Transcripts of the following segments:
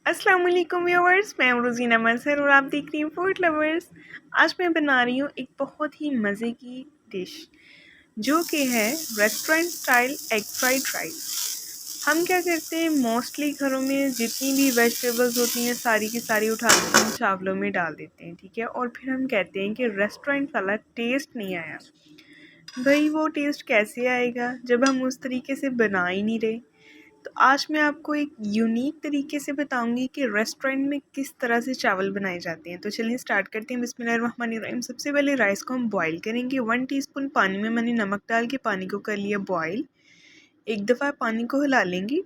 अस्सलाम वालेकुम व्यूअर्स, मैं हूं रोज़ीना मज़हर और आप देख रही हैं फूड लवर्स। आज मैं बना रही हूँ एक बहुत ही मज़े की डिश जो कि है restaurant style egg fried rice. हम क्या करते हैं, मोस्टली घरों में जितनी भी वेजिटेबल्स होती हैं सारी की सारी उठा के हम चावलों में डाल देते हैं, ठीक है। और फिर हम कहते हैं कि रेस्टोरेंट वाला टेस्ट नहीं आया। भाई वो टेस्ट कैसे आएगा जब हम उस तरीके से बना ही नहीं रहे। तो आज मैं आपको एक यूनिक तरीके से बताऊंगी कि रेस्टोरेंट में किस तरह से चावल बनाए जाते हैं। तो चलिए स्टार्ट करते हैं। बिस्मिल्लाहिर्रहमानिर्रहीम। सबसे पहले राइस को हम बॉईल करेंगे। 1 टीस्पून पानी में मैंने नमक डाल के पानी को कर लिया बॉईल। एक दफ़ा पानी को हिला लेंगी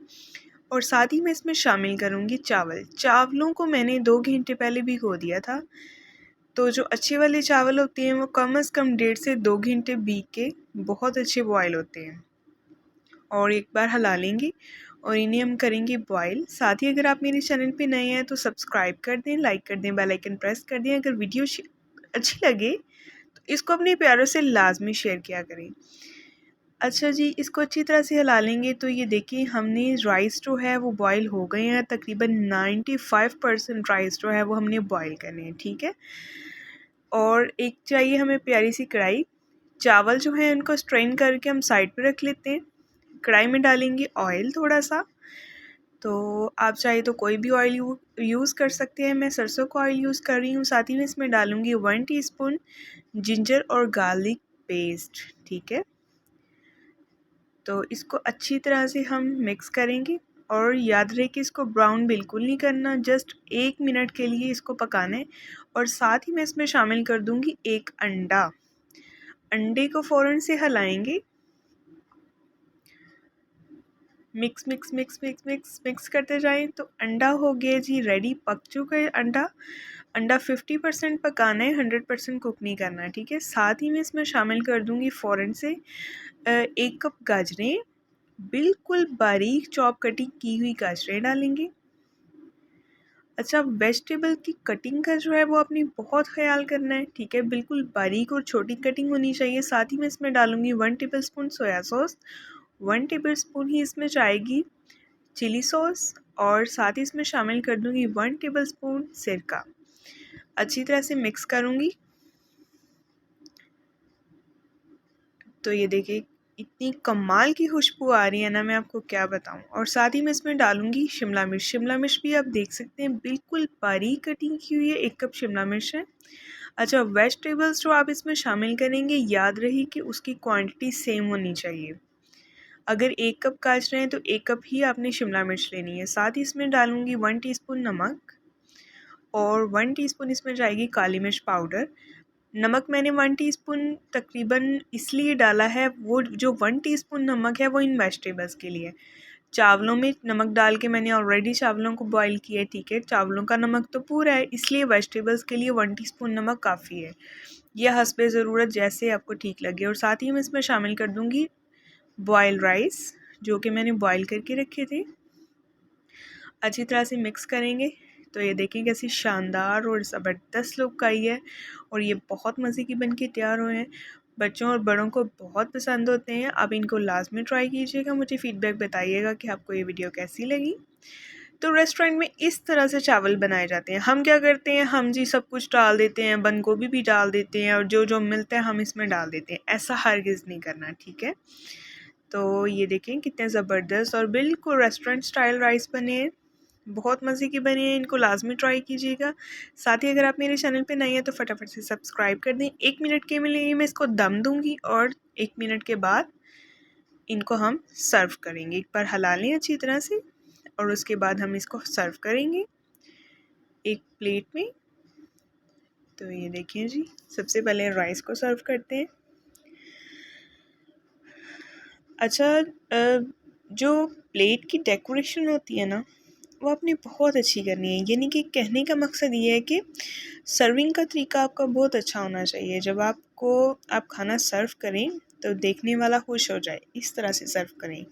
और साथ ही मैं इसमें शामिल करूँगी चावल। चावलों को मैंने 2 घंटे पहले भिगो दिया था। तो जो अच्छे वाले चावल होते हैं वो कम से कम 1.5 से 2 घंटे भीग के बहुत अच्छे बॉयल होते हैं। और एक बार हिला लेंगे और इन्हें हम करेंगे बॉईल। साथ ही अगर आप मेरे चैनल पे नए हैं तो सब्सक्राइब कर दें, लाइक कर दें, बेल आइकन प्रेस कर दें। अगर वीडियो अच्छी लगे तो इसको अपने प्यारों से लाजमी शेयर किया करें। अच्छा जी, इसको अच्छी तरह से हिला लेंगे। तो ये देखिए हमने राइस जो है वो बॉईल हो गए हैं। तकरीबन 95% राइस जो है वो हमने बॉईल करने हैं, ठीक है। और एक चाहिए हमें प्यारी सी कढ़ाई। चावल जो है उनको स्ट्रेन करके हम साइड पे रख लेते हैं। कढ़ाई में डालेंगे ऑयल थोड़ा सा। तो आप चाहे तो कोई भी ऑयल यूज़ कर सकते हैं। मैं सरसों का ऑयल यूज़ कर रही हूँ। साथ ही में इसमें डालूँगी 1 टीस्पून जिंजर और गार्लिक पेस्ट, ठीक है। तो इसको अच्छी तरह से हम मिक्स करेंगे और याद रहे कि इसको ब्राउन बिल्कुल नहीं करना, जस्ट 1 मिनट के लिए इसको पकाना है। और साथ ही मैं इसमें शामिल कर दूँगी एक अंडा। अंडे को फ़ौरन से हिलाएंगे। Mix mix mix mix mix mix करते जाएं। तो अंडा हो गया जी रेडी, पक चुका है अंडा। अंडा 50% पकाना है, 100% कुक नहीं करना है, ठीक है। साथ ही मैं इसमें शामिल कर दूंगी फ़ौरन से 1 कप गाजरें। बिल्कुल बारीक चॉप कटिंग की हुई गाजरें डालेंगे। अच्छा, वेजिटेबल की कटिंग का जो है वो अपनी बहुत ख्याल करना है, ठीक है। बिल्कुल बारीक और छोटी कटिंग होनी चाहिए। साथ ही मैं इसमें डालूंगी 1 टेबलस्पून सोया सॉस, 1 टेबलस्पून ही इसमें जाएगी चिली सॉस और साथ ही इसमें शामिल कर दूंगी 1 टेबलस्पून सिरका। अच्छी तरह से मिक्स करूंगी। तो ये देखिए इतनी कमाल की खुशबू आ रही है ना, मैं आपको क्या बताऊं। और साथ ही मैं इसमें डालूंगी शिमला मिर्च। शिमला मिर्च भी आप देख सकते हैं बिल्कुल बारीक कटिंग की हुई है, 1 कप शिमला मिर्च है। अच्छा, वेजिटेबल्स जो आप इसमें शामिल करेंगे याद रही कि उसकी क्वांटिटी सेम होनी चाहिए। अगर 1 कप गाजर हैं तो 1 कप ही आपने शिमला मिर्च लेनी है। साथ ही इसमें डालूंगी 1 टीस्पून नमक और 1 टीस्पून इसमें जाएगी काली मिर्च पाउडर। नमक मैंने 1 टीस्पून तकरीबन इसलिए डाला है, वो जो 1 टीस्पून नमक है वो इन वेजिटेबल्स के लिए। चावलों में नमक डाल के मैंने ऑलरेडी चावलों को बॉईल किया है, ठीक है। चावलों का नमक तो पूरा है, इसलिए वेजिटेबल्स के लिए 1 टीस्पून नमक काफ़ी है। यह हस्बे ज़रूरत जैसे आपको ठीक लगे। और साथ ही मैं इसमें शामिल कर दूँगी बॉयल राइस जो कि मैंने बॉईल करके रखे थे। अच्छी तरह से मिक्स करेंगे। तो ये देखें कैसी शानदार और ज़बरदस्त लुक आई है और ये बहुत मज़े की बन के तैयार हुए हैं। बच्चों और बड़ों को बहुत पसंद होते हैं। आप इनको लाजमी ट्राई कीजिएगा। मुझे फ़ीडबैक बताइएगा कि आपको ये वीडियो कैसी लगी। तो रेस्टोरेंट में इस तरह से चावल बनाए जाते हैं। हम क्या करते हैं, हम जी सब कुछ डाल देते हैं, बंद गोभी भी डाल देते हैं और जो जो मिलता है हम इसमें डाल देते हैं। ऐसा हरगिज़ नहीं करना, ठीक है। तो ये देखें कितने ज़बरदस्त और बिल्कुल रेस्टोरेंट स्टाइल राइस बने हैं। बहुत मज़े की बनी है, इनको लाजमी ट्राई कीजिएगा। साथ ही अगर आप मेरे चैनल पे नए हैं तो फटाफट से सब्सक्राइब कर दें। 1 मिनट के लिए मैं इसको दम दूंगी और 1 मिनट के बाद इनको हम सर्व करेंगे। एक बार हिला लें अच्छी तरह से और उसके बाद हम इसको सर्व करेंगे एक प्लेट में। तो ये देखिए जी, सबसे पहले राइस को सर्व करते हैं। अच्छा, जो प्लेट की डेकोरेशन होती है ना वो आपने बहुत अच्छी करनी है। यानी कि कहने का मकसद ये है कि सर्विंग का तरीका आपका बहुत अच्छा होना चाहिए। जब आप खाना सर्व करें तो देखने वाला खुश हो जाए, इस तरह से सर्व करें।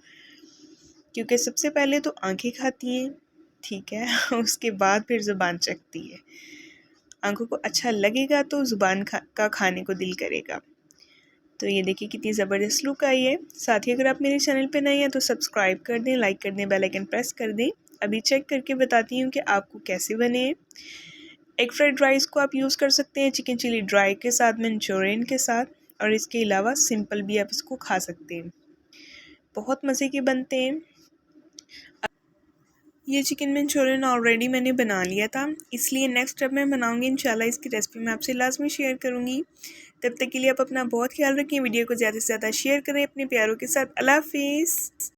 क्योंकि सबसे पहले तो आंखें खाती हैं, ठीक है उसके बाद फिर ज़ुबान चखती है। आंखों को अच्छा लगेगा तो ज़ुबान का खाने को दिल करेगा। तो ये देखिए कितनी ज़बरदस्त लुक आई है। साथ ही अगर आप मेरे चैनल पे नए हैं तो सब्सक्राइब कर दें, लाइक कर दें, बेल आइकन प्रेस कर दें अभी चेक करके बताती हूँ कि आपको कैसे बने। एग फ्राइड राइस को आप यूज़ कर सकते हैं चिकन चिली ड्राई के साथ, मंचूरियन के साथ, और इसके अलावा सिंपल भी आप इसको खा सकते हैं। बहुत मज़े के बनते हैं। ये चिकन मंचूरियन ऑलरेडी मैंने बना लिया था, इसलिए नेक्स्ट स्टेप मैं बनाऊंगी इंशाल्लाह। इसकी रेसिपी मैं आपसे लाजमी शेयर करूंगी। तब तक के लिए आप अपना बहुत ख्याल रखें। वीडियो को ज़्यादा से ज़्यादा शेयर करें अपने प्यारों के साथ। अल्लाह हाफिज़।